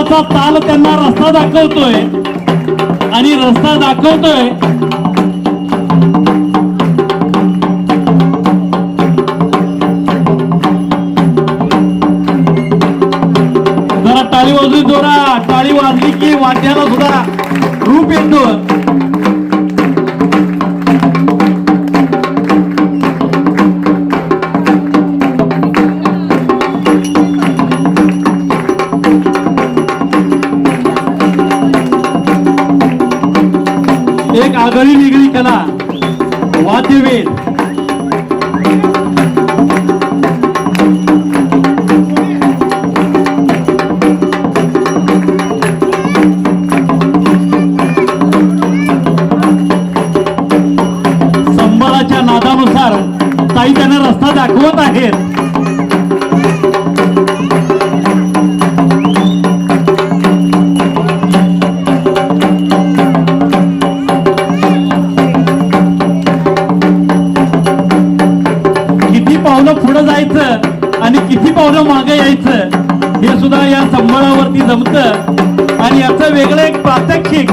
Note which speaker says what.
Speaker 1: संबळाचा ताल त्यांना रस्ता दाखवतोय आणि रस्ता दाखवतोय जरा टाळी वाजली जोरात, टाळी वाजली की वाद्याला सुद्धा रूप येतो. एक आगळी वेगळी कला वाद्यवेद संबळाच्या नादानुसार ताई त्यांना रस्ता दाखवत आहेत. किती पावलं पुढे जायचं आणि किती पावलं मागे यायचं हे सुद्धा या संबळावरती जमतं. आणि याचं वेगळं एक प्रात्यक्षिक